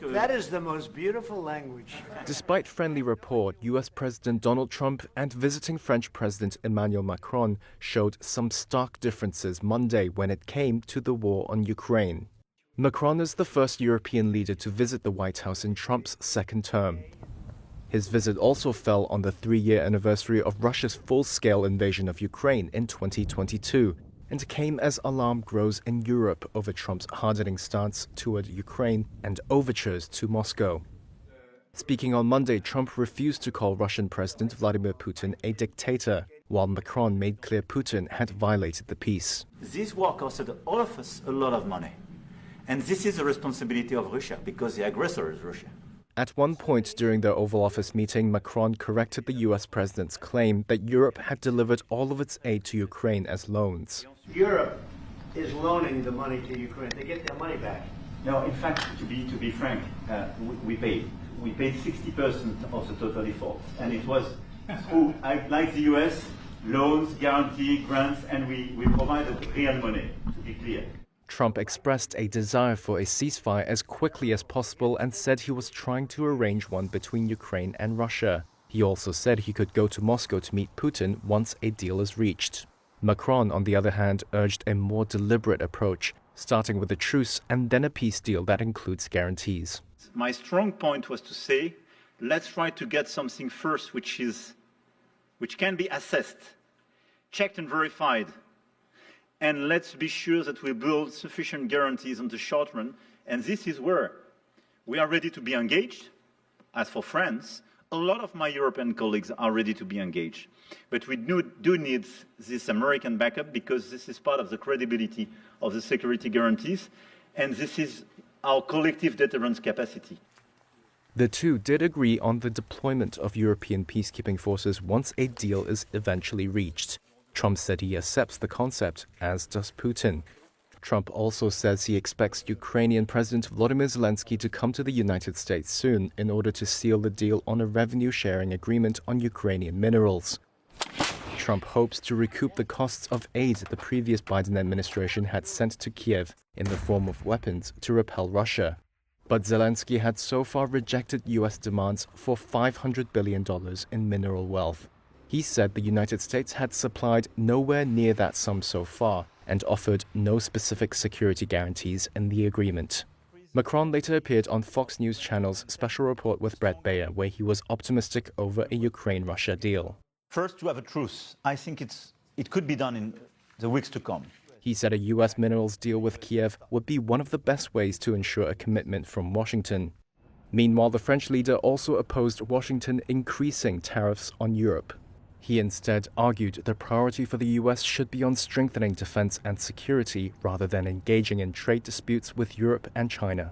That is the most beautiful language. Despite friendly rapport, US President Donald Trump and visiting French President Emmanuel Macron showed some stark differences Monday when it came to the war on Ukraine. Macron is the first European leader to visit the White House in Trump's second term. His visit also fell on the 3-year anniversary of Russia's full-scale invasion of Ukraine in 2022 and came as alarm grows in Europe over Trump's hardening stance toward Ukraine and overtures to Moscow. Speaking on Monday, Trump refused to call Russian President Vladimir Putin a dictator, while Macron made clear Putin had violated the peace. This war costed all of us a lot of money. And this is the responsibility of Russia, because the aggressor is Russia. At one point during their Oval Office meeting, Macron corrected the US president's claim that Europe had delivered all of its aid to Ukraine as loans. Europe is loaning the money to Ukraine. They get their money back. No, in fact, to be frank, we paid 60% of the total effort, and it was through, like the US, loans, guarantee, grants, and we provided real money, to be clear. Trump expressed a desire for a ceasefire as quickly as possible and said he was trying to arrange one between Ukraine and Russia. He also said he could go to Moscow to meet Putin once a deal is reached. Macron, on the other hand, urged a more deliberate approach, starting with a truce and then a peace deal that includes guarantees. My strong point was to say, let's try to get something first which can be assessed, checked and verified. And let's be sure that we build sufficient guarantees on the short run. And this is where we are ready to be engaged. As for France, a lot of my European colleagues are ready to be engaged. But we do need this American backup because this is part of the credibility of the security guarantees. And this is our collective deterrence capacity. The two did agree on the deployment of European peacekeeping forces once a deal is eventually reached. Trump said he accepts the concept, as does Putin. Trump also says he expects Ukrainian President Volodymyr Zelensky to come to the United States soon in order to seal the deal on a revenue-sharing agreement on Ukrainian minerals. Trump hopes to recoup the costs of aid the previous Biden administration had sent to Kiev in the form of weapons to repel Russia. But Zelensky had so far rejected U.S. demands for $500 billion in mineral wealth. He said the United States had supplied nowhere near that sum so far and offered no specific security guarantees in the agreement. Macron later appeared on Fox News Channel's Special Report with Brett Baer, where he was optimistic over a Ukraine-Russia deal. First, to have a truce. I think it could be done in the weeks to come. He said a U.S. minerals deal with Kiev would be one of the best ways to ensure a commitment from Washington. Meanwhile, the French leader also opposed Washington increasing tariffs on Europe. He instead argued the priority for the U.S. should be on strengthening defense and security rather than engaging in trade disputes with Europe and China.